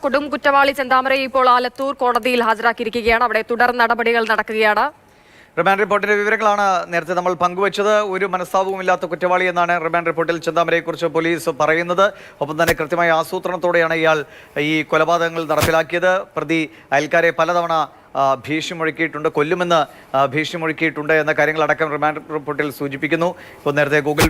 കൊടും കുറ്റവാളി ചെന്താമരയെ ഇപ്പോൾ ആലത്തൂർ കോടതിയിൽ ഹാജരാക്കിയിരിക്കുകയാണ്. അവിടെ തുടർ നടപടികൾ നടക്കുകയാണ്. റിമാൻഡ് റിപ്പോർട്ടിന്റെ വിവരങ്ങളാണ് നേരത്തെ നമ്മൾ പങ്കുവച്ചത്. ഒരു മനസ്താപവുമില്ലാത്ത കുറ്റവാളി എന്നാണ് റിമാൻഡ് റിപ്പോർട്ടിൽ ചെന്താമരയെക്കുറിച്ച് പോലീസ് പറയുന്നത്. ഒപ്പം തന്നെ കൃത്യമായ ആസൂത്രണത്തോടെയാണ് ഇയാൾ ഈ കൊലപാതകങ്ങൾ നടപ്പിലാക്കിയത്. പ്രതി അയൽക്കാരെ പലതവണ ഭീഷണി മുഴക്കിയിട്ടുണ്ട്, കൊല്ലുമെന്ന് ഭീഷണി മുഴക്കിയിട്ടുണ്ട് എന്ന കാര്യങ്ങളടക്കം റിമാൻഡ് റിപ്പോർട്ടിൽ സൂചിപ്പിക്കുന്നു. ഇപ്പോൾ നേരത്തെ ഗൂഗിൾ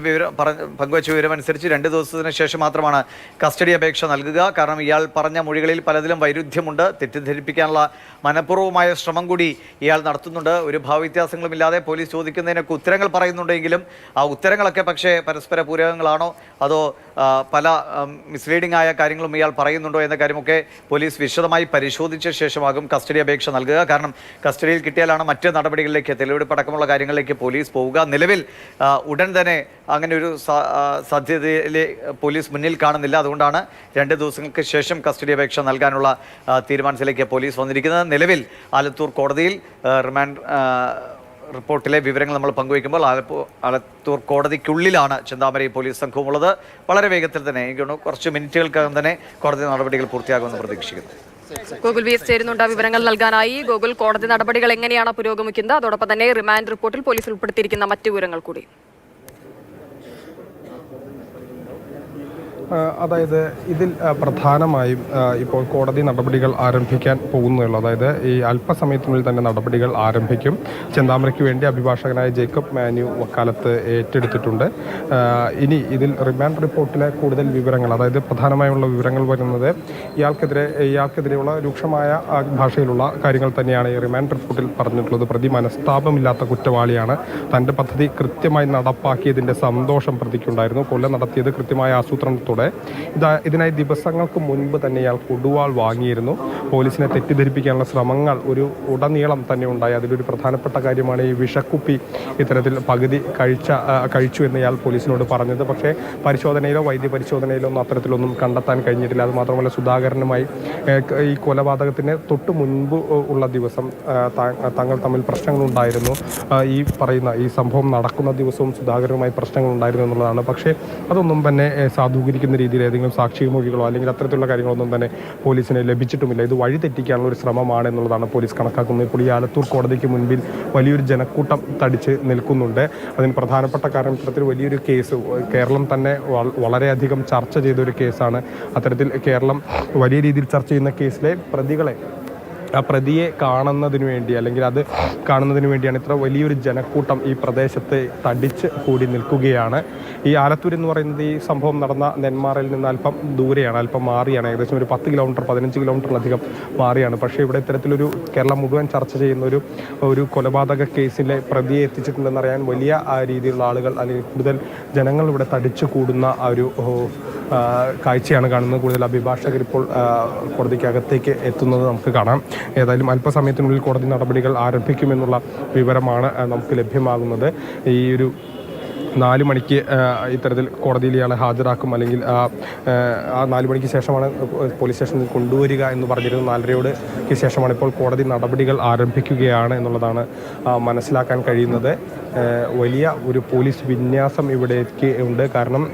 പങ്കുവച്ച വിവരം അനുസരിച്ച് 2 ദിവസത്തിന് ശേഷം മാത്രമാണ് കസ്റ്റഡി അപേക്ഷ നൽകുക. കാരണം ഇയാൾ പറഞ്ഞ മൊഴികളിൽ പലതിലും വൈരുദ്ധ്യമുണ്ട്. തെറ്റിദ്ധരിപ്പിക്കാനുള്ള മനഃപൂർവ്വമായ ശ്രമം കൂടി ഇയാൾ നടത്തുന്നുണ്ട്. ഒരു ഭാവവ്യത്യാസങ്ങളുമില്ലാതെ പോലീസ് ചോദിക്കുന്നതിനൊക്കെ ഉത്തരങ്ങൾ പറയുന്നുണ്ടെങ്കിലും ആ ഉത്തരങ്ങളൊക്കെ പക്ഷേ പരസ്പര പൂരകങ്ങളാണോ അതോ പല മിസ്ലീഡിംഗ് ആയ കാര്യങ്ങളും ഇയാൾ പറയുന്നുണ്ടോ എന്ന കാര്യമൊക്കെ പോലീസ് വിശദമായി പരിശോധിച്ച ശേഷമാകും കസ്റ്റഡി അപേക്ഷ നൽകുക. കാരണം കസ്റ്റഡിയിൽ കിട്ടിയാലാണ് മറ്റ് നടപടികളിലേക്ക്, തെളിവെടുപ്പ് അടക്കമുള്ള കാര്യങ്ങളിലേക്ക് പോലീസ് പോവുക. നിലവിൽ ഉടൻ തന്നെ അങ്ങനെ ഒരു സാധ്യതയിലെ പോലീസ് മുന്നിൽ കാണുന്നില്ല. അതുകൊണ്ടാണ് 2 ദിവസങ്ങൾക്ക് ശേഷം കസ്റ്റഡി അപേക്ഷ നൽകാനുള്ള തീരുമാനത്തിലേക്ക് പോലീസ് വന്നിരിക്കുന്നത്. നിലവിൽ ആലത്തൂർ കോടതിയിൽ റിമാൻഡ് റിപ്പോർട്ടിലെ വിവരങ്ങൾ നമ്മൾ പങ്കുവയ്ക്കുമ്പോൾ ആലത്തൂർ കോടതിക്കുള്ളിലാണ് ചെന്താമരയും പോലീസ് സംഘവും ഉള്ളത്. വളരെ വേഗത്തിൽ തന്നെ എനിക്ക് കുറച്ച് മിനിറ്റുകൾക്കകം തന്നെ കോടതി നടപടികൾ പൂർത്തിയാകുമെന്ന് പ്രതീക്ഷിക്കുന്നു. ഗൂഗിൾ വിഎസ് ചേരുന്നുണ്ട് വിവരങ്ങൾ നൽകാനായി. ഗൂഗിൾ, കോടതി നടപടികൾ എങ്ങനെയാണ് പുരോഗമിക്കുന്നത്, അതോടൊപ്പം തന്നെ റിമാൻഡ് റിപ്പോർട്ടിൽ പോലീസ് ഉൾപ്പെടുത്തിയിരിക്കുന്ന മറ്റു വിവരങ്ങൾ കൂടി. അതായത് ഇതിൽ പ്രധാനമായും ഇപ്പോൾ കോടതി നടപടികൾ ആരംഭിക്കാൻ പോകുന്നുള്ളൂ. അതായത് ഈ അല്പസമയത്തിനുള്ളിൽ തന്നെ നടപടികൾ ആരംഭിക്കും. ചെന്താമരയ്ക്ക് വേണ്ടി അഭിഭാഷകനായ ജേക്കബ് മാത്യു വക്കാലത്ത് ഏറ്റെടുത്തിട്ടുണ്ട്. ഇതിൽ റിമാൻഡ് റിപ്പോർട്ടിലെ കൂടുതൽ വിവരങ്ങൾ, അതായത് പ്രധാനമായുള്ള വിവരങ്ങൾ വരുന്നത് ഇയാൾക്കെതിരെയുള്ള രൂക്ഷമായ ഭാഷയിലുള്ള കാര്യങ്ങൾ തന്നെയാണ് ഈ റിമാൻഡ് റിപ്പോർട്ടിൽ പറഞ്ഞിട്ടുള്ളത്. പ്രതി മനസ്താപമില്ലാത്ത കുറ്റവാളിയാണ്. തൻ്റെ പദ്ധതി കൃത്യമായി നടപ്പാക്കിയതിൻ്റെ സന്തോഷം പ്രതിക്കുണ്ടായിരുന്നു. കൊല നടത്തിയത് കൃത്യമായ ആസൂത്രണത്തോടെ. ഇതിനായി ദിവസങ്ങൾക്ക് മുൻപ് തന്നെ ഇയാൾ കൊടുവാൾ വാങ്ങിയിരുന്നു. പോലീസിനെ തെറ്റിദ്ധരിപ്പിക്കാനുള്ള ശ്രമങ്ങൾ ഉടനീളം തന്നെ ഉണ്ടായി. അതിലൊരു പ്രധാനപ്പെട്ട കാര്യമാണ് ഈ വിഷക്കുപ്പി ഇത്തരത്തിൽ പകുതി കഴിച്ചു എന്ന് ഇയാൾ പോലീസിനോട് പറഞ്ഞത്. പക്ഷേ പരിശോധനയിലോ വൈദ്യപരിശോധനയിലോ ഒന്നും അത്തരത്തിലൊന്നും കണ്ടെത്താൻ കഴിഞ്ഞിട്ടില്ല. അതുമാത്രമല്ല, സുധാകരനുമായി ഈ കൊലപാതകത്തിന് തൊട്ട് മുൻപ് ഉള്ള ദിവസം തങ്ങൾ തമ്മിൽ പ്രശ്നങ്ങളുണ്ടായിരുന്നു. ഈ സംഭവം നടക്കുന്ന ദിവസവും സുധാകരനുമായി പ്രശ്നങ്ങളുണ്ടായിരുന്നു എന്നുള്ളതാണ്. പക്ഷേ അതൊന്നും തന്നെ സാധൂകരിക്കുന്ന രീതിയിൽ ഏതെങ്കിലും സാക്ഷിമൊഴികളോ അല്ലെങ്കിൽ അത്തരത്തിലുള്ള കാര്യങ്ങളൊന്നും തന്നെ പോലീസിന് ലഭിച്ചിട്ടുമില്ല. ഇത് വഴിതെറ്റിക്കാനുള്ള ഒരു ശ്രമമാണ് എന്നുള്ളതാണ് പോലീസ് കണക്കാക്കുന്നത്. ഇപ്പോൾ ഈ ആലത്തൂർ കോടതിക്ക് മുൻപിൽ വലിയൊരു ജനക്കൂട്ടം തടിച്ച് നിൽക്കുന്നുണ്ട്. അതിന് പ്രധാനപ്പെട്ട കാരണം ഇത്തരത്തിൽ വലിയൊരു കേസ് കേരളം തന്നെ വളരെയധികം ചർച്ച ചെയ്തൊരു കേസാണ്. അത്തരത്തിൽ കേരളം വലിയ രീതിയിൽ ചർച്ച ചെയ്യുന്ന കേസിലെ പ്രതിയെ കാണുന്നതിന് വേണ്ടി അല്ലെങ്കിൽ അത് കാണുന്നതിന് വേണ്ടിയാണ് ഇത്ര വലിയൊരു ജനക്കൂട്ടം ഈ പ്രദേശത്ത് തടിച്ച് കൂടി നിൽക്കുകയാണ്. ഈ ആലത്തൂർ എന്ന് പറയുന്നത് ഈ സംഭവം നടന്ന നെന്മാറയിൽ നിന്ന് അല്പം ദൂരെയാണ്, അല്പം മാറിയാണ്. ഏകദേശം ഒരു 10 കിലോമീറ്റർ 15 കിലോമീറ്ററിലധികം മാറിയാണ്. പക്ഷേ ഇവിടെ ഇത്തരത്തിലൊരു കേരളം മുഴുവൻ ചർച്ച ചെയ്യുന്ന ഒരു കൊലപാതക കേസിലെ പ്രതിയെ എത്തിച്ചിട്ടുണ്ടെന്നറിയാൻ വലിയ രീതിയിലുള്ള ആളുകൾ അല്ലെങ്കിൽ കൂടുതൽ ജനങ്ങൾ ഇവിടെ തടിച്ചു കൂടുന്ന ഒരു കാഴ്ചയാണ് കാണുന്നത്. കൂടുതൽ അഭിഭാഷകർ ഇപ്പോൾ കോടതിക്കകത്തേക്ക് എത്തുന്നത് നമുക്ക് കാണാം. ഏതായാലും അല്പസമയത്തിനുള്ളിൽ കോടതി നടപടികൾ ആരംഭിക്കുമെന്നുള്ള വിവരമാണ് നമുക്ക് ലഭ്യമാകുന്നത്. ഈ ഒരു 4 മണിക്ക് ഇത്തരത്തിൽ കോടതിയിൽ ഇയാളെ ഹാജരാക്കും. അല്ലെങ്കിൽ ആ 4 മണിക്ക് ശേഷമാണ് പോലീസ് സ്റ്റേഷനിൽ കൊണ്ടുവരിക എന്ന് പറഞ്ഞിരുന്നു. 4:30 ശേഷമാണ് ഇപ്പോൾ കോടതി നടപടികൾ ആരംഭിക്കുകയാണ് എന്നുള്ളതാണ് മനസ്സിലാക്കാൻ കഴിയുന്നത്. വലിയ ഒരു പോലീസ് വിന്യാസം ഇവിടേക്ക് ഉണ്ട്. കാരണം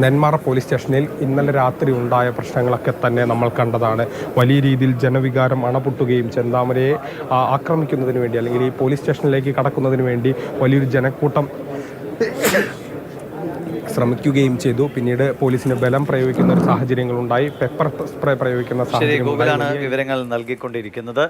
നെന്മാറ പോലീസ് സ്റ്റേഷനിൽ ഇന്നലെ രാത്രി ഉണ്ടായ പ്രശ്നങ്ങളൊക്കെ തന്നെ നമ്മൾ കണ്ടതാണ്. വലിയ രീതിയിൽ ജനവികാരം അണപൊട്ടുകയും ചെന്താമരയെ ആക്രമിക്കുന്നതിന് വേണ്ടി അല്ലെങ്കിൽ ഈ പോലീസ് സ്റ്റേഷനിലേക്ക് കടക്കുന്നതിന് വേണ്ടി വലിയൊരു ജനക്കൂട്ടം ശ്രമിക്കുകയും ചെയ്തു. പിന്നീട് പോലീസിന് ബലം പ്രയോഗിക്കുന്ന ഒരു സാഹചര്യങ്ങളുണ്ടായി. പെപ്പർ സ്പ്രേ പ്രയോഗിക്കുന്ന സാഹചര്യം വിവരങ്ങൾ നൽകിക്കൊണ്ടിരിക്കുന്നത്.